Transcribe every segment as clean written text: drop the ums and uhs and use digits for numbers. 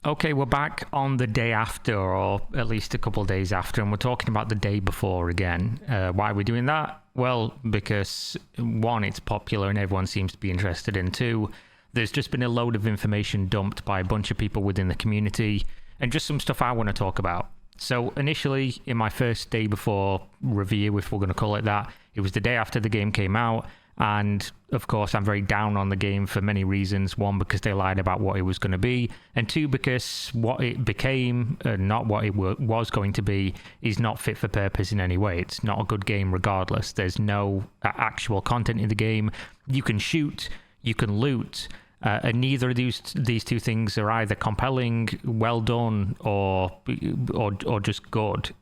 Okay, we're back on the day after, or at least a couple of days after, and we're talking about the day before again. Why are we doing that? Well, because one, it's popular and everyone seems to be interested in. Two, there's just been a load of information dumped by a bunch of people within the community, and just some stuff I want to talk about. So initially, in my first day before review, if we're going to call it that, it was the day after the game came out. And of course, I'm very down on the game for many reasons. One, because they lied about what it was going to be. And two, because what it became, not what it was going to be, is not fit for purpose in any way. It's not a good game regardless. There's no actual content in the game. You can shoot, you can loot, and neither of these two things are either compelling, well done, or just good,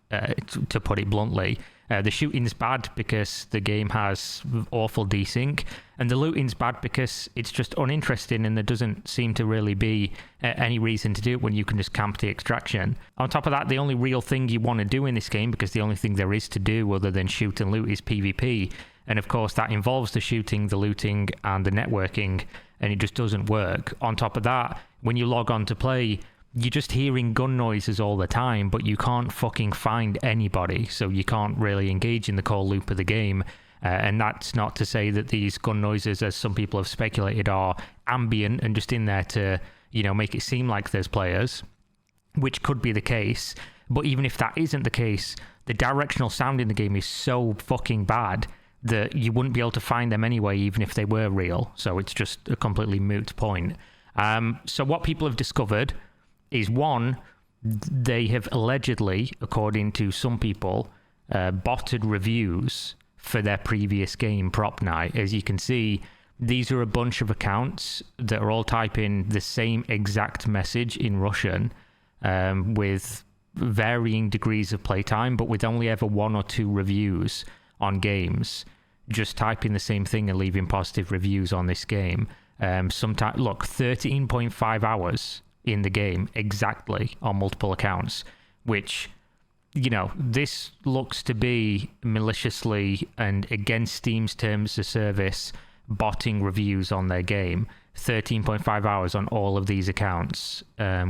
to put it bluntly. The shooting's bad because the game has awful desync, and the looting's bad because it's just uninteresting and there doesn't seem to really be any reason to do it when you can just camp the extraction. On top of that, the only real thing you want to do in this game, because the only thing there is to do other than shoot and loot, is PvP. And of course, that involves the shooting, the looting, and the networking, and it just doesn't work. On top of that, when you log on to play, you're just hearing gun noises all the time, but you can't fucking find anybody, so you can't really engage in the core loop of the game. And that's not to say that these gun noises, as some people have speculated, are ambient and just in there to, make it seem like there's players, which could be the case. But even if that isn't the case, the directional sound in the game is so fucking bad that you wouldn't be able to find them anyway, even if they were real. So it's just a completely moot point. So what people have discovered is, one, they have allegedly, according to some people, botted reviews for their previous game, Prop Night. As you can see, these are a bunch of accounts that are all typing the same exact message in Russian, with varying degrees of playtime, but with only ever one or two reviews on games, just typing the same thing and leaving positive reviews on this game. Sometimes, look, 13.5 hours in the game exactly on multiple accounts, which, this looks to be maliciously and against Steam's terms of service botting reviews on their game. 13.5 hours on all of these accounts,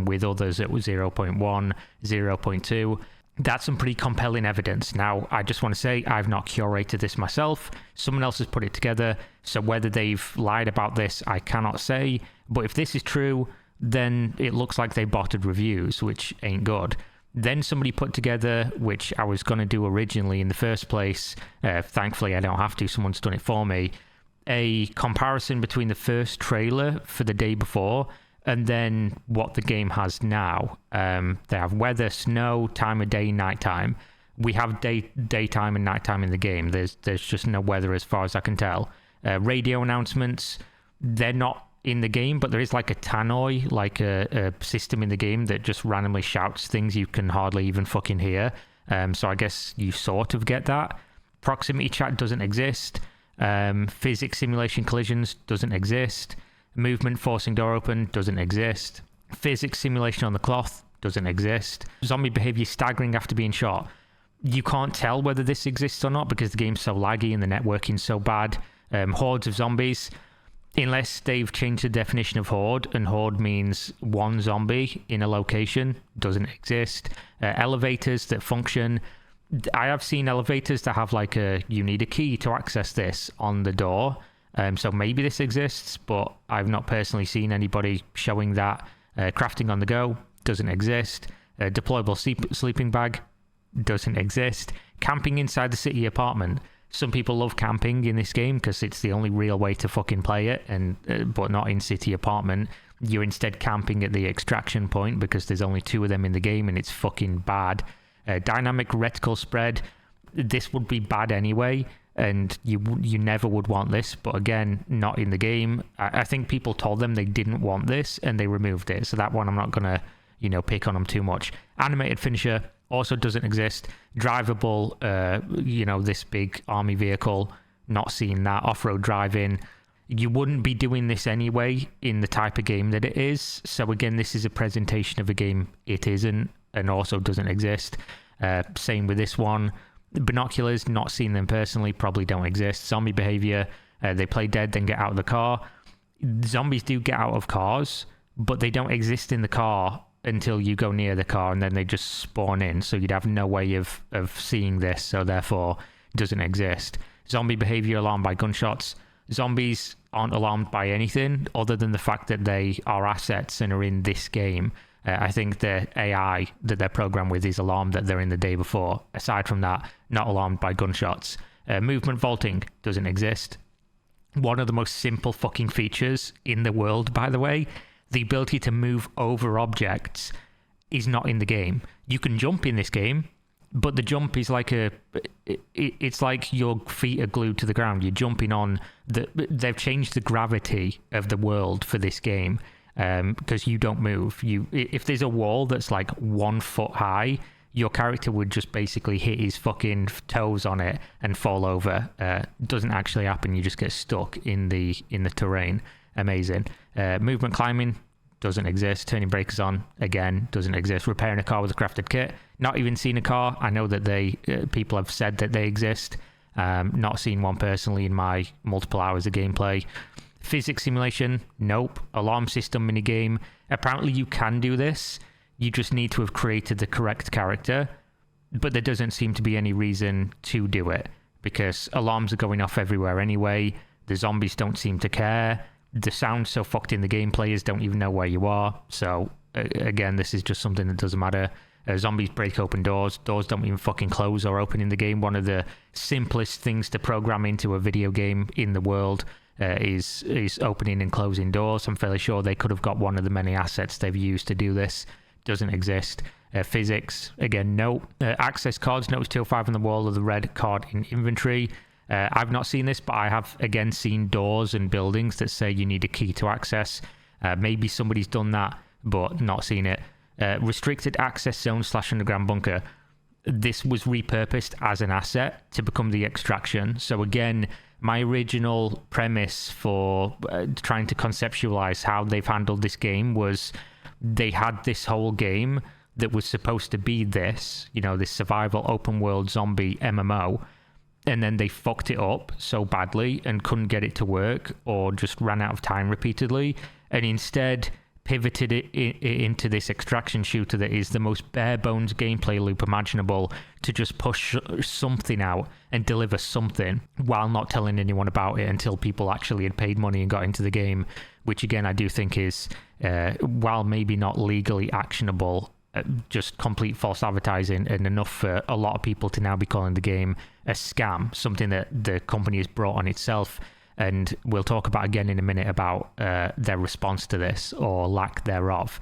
with others at 0.1, 0.2. That's some pretty compelling evidence. Now, I just want to say I've not curated this myself. Someone else has put it together, so whether they've lied about this, I cannot say. But if this is true, then it looks like they botted reviews, which ain't good. Then somebody put together, which I was going to do originally in the first place, thankfully I don't have to, someone's done it for me, a comparison between the first trailer for the day before and then what the game has now. They have weather, snow, time of day, nighttime. We have daytime and nighttime in the game. There's just no weather as far as I can tell. Radio announcements, they're not in the game, but there is like a tannoy, like a system in the game that just randomly shouts things you can hardly even fucking hear. So I guess you sort of get that. Proximity chat doesn't exist. Physics simulation collisions doesn't exist. Movement forcing door open doesn't exist. Physics simulation on the cloth doesn't exist. Zombie behavior staggering after being shot. You can't tell whether this exists or not because the game's so laggy and the networking's so bad. Hordes of zombies. Unless they've changed the definition of horde, and horde means one zombie in a location, doesn't exist. Elevators that function. I have seen elevators that have like you need a key to access this on the door. So maybe this exists, but I've not personally seen anybody showing that. Crafting on the go doesn't exist. Deployable sleeping bag doesn't exist. Camping inside the city apartment. Some people love camping in this game because it's the only real way to fucking play it, but not in city apartment. You're instead camping at the extraction point because there's only two of them in the game and it's fucking bad. Dynamic reticle spread. This would be bad anyway, and you never would want this, but again, not in the game. I think people told them they didn't want this and they removed it, so that one I'm not gonna pick on them too much. Animated finisher also doesn't exist. Drivable, this big army vehicle, not seeing that. Off-road driving, you wouldn't be doing this anyway in the type of game that it is. So again, this is a presentation of a game it isn't and also doesn't exist. Same with this one. Binoculars, not seen them personally, probably don't exist. Zombie behavior, they play dead, then get out of the car. Zombies do get out of cars, but they don't exist in the car until you go near the car, and then they just spawn in. So you'd have no way of seeing this, so therefore it doesn't exist. Zombie behavior alarmed by gunshots. Zombies aren't alarmed by anything other than the fact that they are assets and are in this game. I think the AI that they're programmed with is alarmed that they're in the day before. Aside from that, not alarmed by gunshots. Movement vaulting doesn't exist. One of the most simple fucking features in the world, by the way. The ability to move over objects is not in the game. You can jump in this game, but the jump is like it's like your feet are glued to the ground. You're jumping on they've changed the gravity of the world for this game, because you don't move. If there's a wall that's like 1 foot high, your character would just basically hit his fucking toes on it and fall over. Doesn't actually happen. You just get stuck in the terrain. Amazing. Movement climbing doesn't exist. Turning breakers on, again, doesn't exist. Repairing a car with a crafted kit, not even seen a car. I know that people have said that they exist. Not seen one personally in my multiple hours of gameplay. Physics simulation, nope. Alarm system minigame, apparently you can do this. You just need to have created the correct character, but there doesn't seem to be any reason to do it, because alarms are going off everywhere anyway. The zombies don't seem to care. The sound's so fucked in the game, players don't even know where you are. So again, this is just something that doesn't matter. Zombies break open doors. Doors don't even fucking close or open in the game. One of the simplest things to program into a video game in the world is opening and closing doors. I'm fairly sure they could have got one of the many assets they've used to do this. Doesn't exist. Physics, again, no. Access cards, notice 205 on the wall of the red card in inventory. I've not seen this, but I have, again, seen doors and buildings that say you need a key to access. Maybe somebody's done that, but not seen it. Restricted access zone / underground bunker. This was repurposed as an asset to become the extraction. So again, my original premise for trying to conceptualize how they've handled this game was they had this whole game that was supposed to be this survival open world zombie MMO, and then they fucked it up so badly and couldn't get it to work, or just ran out of time repeatedly, and instead pivoted it into this extraction shooter that is the most bare bones gameplay loop imaginable, to just push something out and deliver something while not telling anyone about it until people actually had paid money and got into the game, which again I do think is, while maybe not legally actionable, just complete false advertising, and enough for a lot of people to now be calling the game a scam, something that the company has brought on itself. And we'll talk about again in a minute about their response to this, or lack thereof.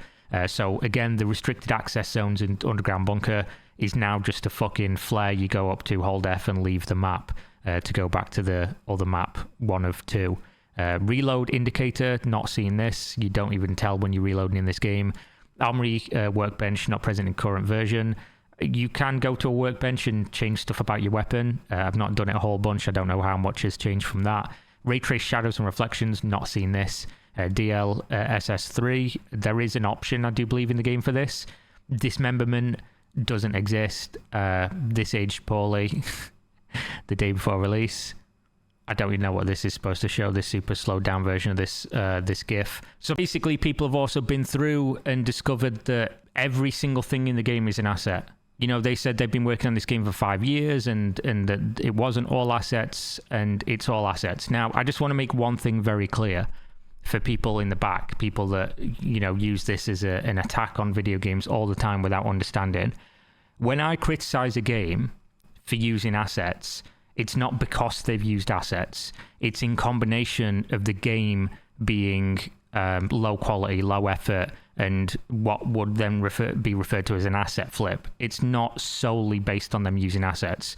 So again, the restricted access zones in underground bunker is now just a fucking flare you go up to, hold F and leave the map to go back to the other map, 1 of 2. Reload indicator, not seeing this. You don't even tell when you're reloading in this game. Armory workbench, not present in current version. You can go to a workbench and change stuff about your weapon. I've not done it a whole bunch. I don't know how much has changed from that. Ray trace shadows and reflections, not seen this. DLSS3, there is an option, I do believe, in the game for this. Dismemberment doesn't exist. This aged poorly the day before release. I don't even know what this is supposed to show, this super slowed down version of this GIF. So basically, people have also been through and discovered that every single thing in the game is an asset. They said they've been working on this game for 5 years, and that it wasn't all assets, and it's all assets. Now, I just want to make one thing very clear for people in the back, people that, use this as an attack on video games all the time without understanding. When I criticize a game for using assets, it's not because they've used assets. It's in combination of the game being low quality, low effort, and what would then be referred to as an asset flip. It's not solely based on them using assets.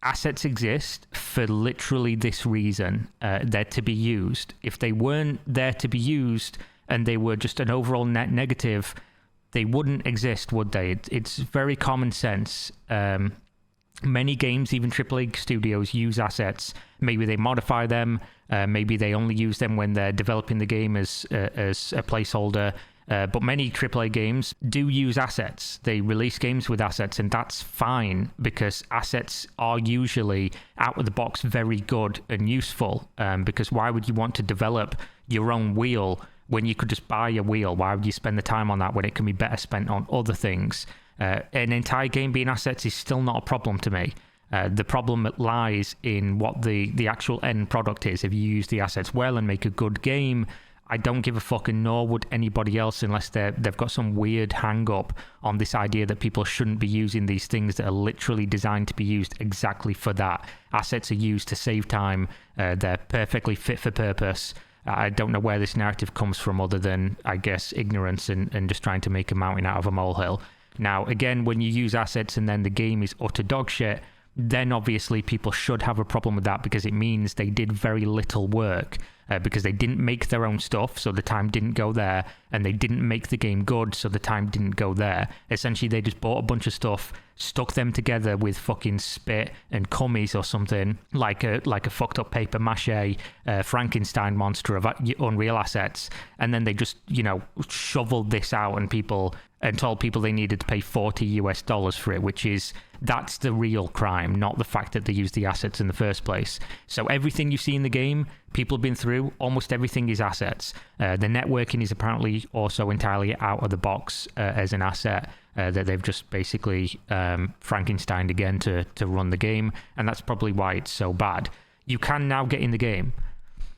Assets exist for literally this reason. They're to be used. If they weren't there to be used and they were just an overall net negative, they wouldn't exist, would they? It's very common sense. Many games, even AAA studios, use assets. Maybe they modify them. Maybe they only use them when they're developing the game as a placeholder. But many AAA games do use assets. They release games with assets, and that's fine, because assets are usually out of the box very good and useful. Because why would you want to develop your own wheel when you could just buy a wheel? Why would you spend the time on that when it can be better spent on other things? An entire game being assets is still not a problem to me. The problem lies in what the actual end product is. If you use the assets well and make a good game, I don't give a fuck, and nor would anybody else, unless they've got some weird hang up on this idea that people shouldn't be using these things that are literally designed to be used exactly for that. Assets are used to save time. They're perfectly fit for purpose. I don't know where this narrative comes from other than, I guess, ignorance and just trying to make a mountain out of a molehill. Now, again, when you use assets and then the game is utter dog shit, then obviously people should have a problem with that, because it means they did very little work, because they didn't make their own stuff, so the time didn't go there, and they didn't make the game good, so the time didn't go there. Essentially, they just bought a bunch of stuff, stuck them together with fucking spit and cummies or something, like a fucked up paper mache Frankenstein monster of Unreal assets, and then they just, shoveled this out and told people they needed to pay $40 for it, which is, that's the real crime, not the fact that they used the assets in the first place. So everything you see in the game, people have been through, almost everything is assets. The networking is apparently also entirely out of the box as an asset that they've just basically Frankensteined again to run the game, and that's probably why it's so bad. You can now get in the game.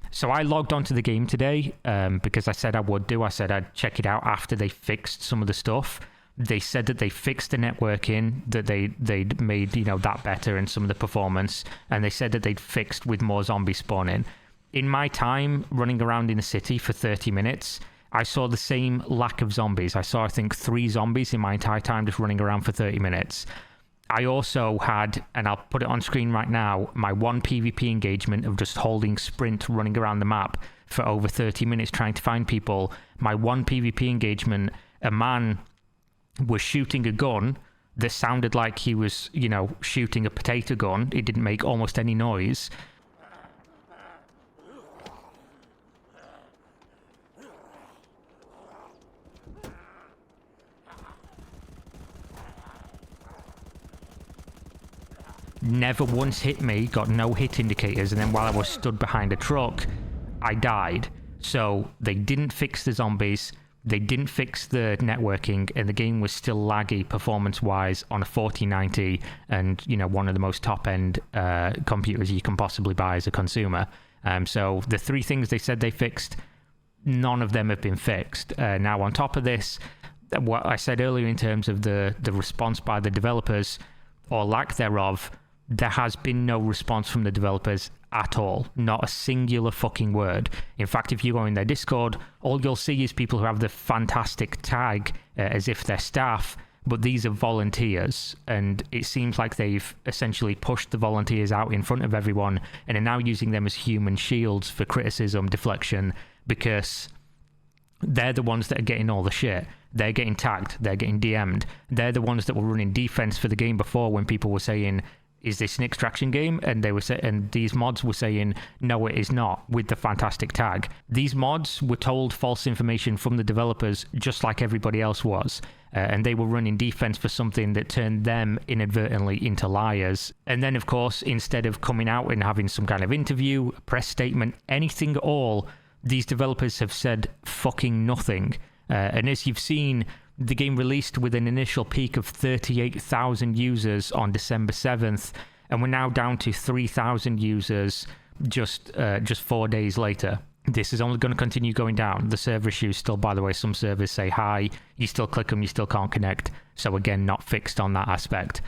So I logged onto the game today because I said I would do. I said I'd check it out after they fixed some of the stuff. They said that they fixed the networking, that they'd made that better and some of the performance, and they said that they'd fixed with more zombie spawning. In my time running around in the city for 30 minutes, I saw the same lack of zombies. I saw, I think, 3 zombies in my entire time just running around for 30 minutes. I also had, and I'll put it on screen right now, my one PvP engagement of just holding sprint, running around the map for over 30 minutes trying to find people. My one PvP engagement, a man was shooting a gun that sounded like he was, shooting a potato gun. It didn't make almost any noise. Never once hit me, got no hit indicators, and then while I was stood behind a truck, I died. So they didn't fix the zombies, they didn't fix the networking, and the game was still laggy performance-wise on a 4090 and, one of the most top-end computers you can possibly buy as a consumer. So the 3 things they said they fixed, none of them have been fixed. Now, on top of this, what I said earlier in terms of the response by the developers, or lack thereof, there has been no response from the developers at all. Not a singular fucking word. In fact, if you go in their Discord, all you'll see is people who have the fantastic tag as if they're staff, but these are volunteers, and it seems like they've essentially pushed the volunteers out in front of everyone and are now using them as human shields for criticism, deflection, because they're the ones that are getting all the shit. They're getting tagged, they're getting DM'd. They're the ones that were running defense for the game before when people were saying, is this an extraction game? And they were and these mods were saying, no, it is not, with the fantastic tag. These mods were told false information from the developers, just like everybody else was. And they were running defense for something that turned them inadvertently into liars. And then, of course, instead of coming out and having some kind of interview, press statement, anything at all, these developers have said fucking nothing. And as you've seen, the game released with an initial peak of 38,000 users on December 7th, and we're now down to 3,000 users just 4 days later. This is only going to continue going down. The server issues still, by the way, some servers say hi, you still click them, you still can't connect. So again, not fixed on that aspect.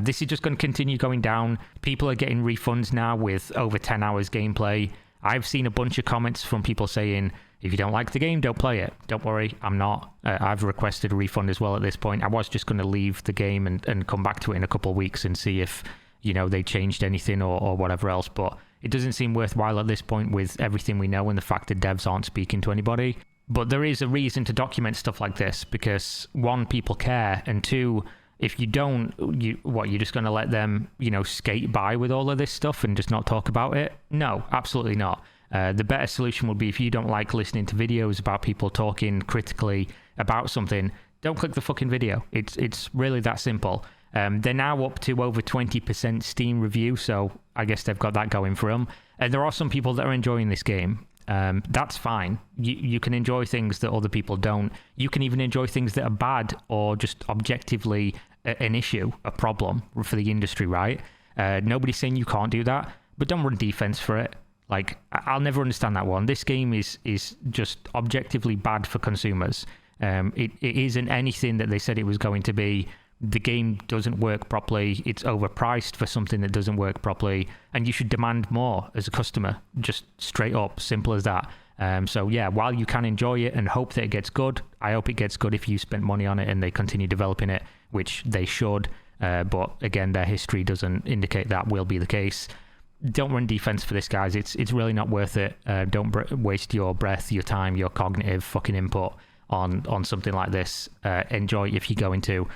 This is just going to continue going down. People are getting refunds now with over 10 hours gameplay. I've seen a bunch of comments from people saying, if you don't like the game, don't play it. Don't worry, I'm not. I've requested a refund as well at this point. I was just going to leave the game and come back to it in a couple of weeks and see if, they changed anything or whatever else. But it doesn't seem worthwhile at this point with everything we know and the fact that devs aren't speaking to anybody. But there is a reason to document stuff like this because, 1, people care, and 2, if you don't, you're just going to let them, skate by with all of this stuff and just not talk about it? No, absolutely not. The better solution would be, if you don't like listening to videos about people talking critically about something, don't click the fucking video. It's really that simple. They're now up to over 20% Steam review, so I guess they've got that going for them. And there are some people that are enjoying this game. that's fine. You can enjoy things that other people don't. You can even enjoy things that are bad or just objectively an issue, a problem for the industry, right? Nobody's saying you can't do that, but don't run defense for it. Like, I'll never understand that one. This game is just objectively bad for consumers. It isn't anything that they said it was going to be. The game doesn't work properly. It's overpriced for something that doesn't work properly, and you should demand more as a customer. Just straight up, simple as that. So yeah, while you can enjoy it and hope that it gets good, I hope it gets good if you spent money on it and they continue developing it, which they should. But again, their history doesn't indicate that will be the case. Don't run defense for this, guys. It's really not worth it. Don't waste your breath, your time, your cognitive fucking input on something like this. Enjoy if you're going to.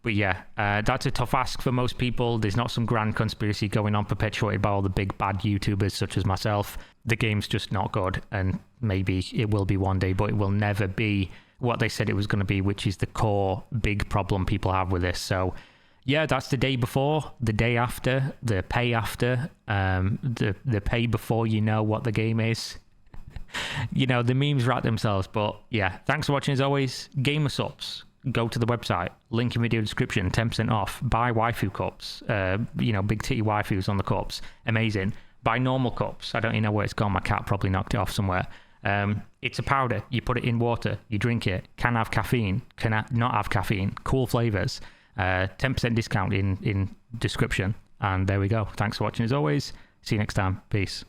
But yeah, that's a tough ask for most people. There's not some grand conspiracy going on perpetuated by all the big bad YouTubers such as myself. The game's just not good, and maybe it will be one day, but it will never be what they said it was going to be, which is the core big problem people have with this. So yeah, that's the day before, the day after, the pay after, the pay before you know what the game is. You know, the memes write themselves. But yeah, thanks for watching as always. Gamer Subs. Go to the website, link in video description, 10% off. Buy waifu cups, big titty waifus on the cups, amazing. Buy normal cups, I don't even know where it's gone, my cat probably knocked it off somewhere. It's a powder, you put it in water, you drink it, can have caffeine, can not have caffeine, cool flavours, 10% discount in description, and there we go. Thanks for watching as always, see you next time, peace.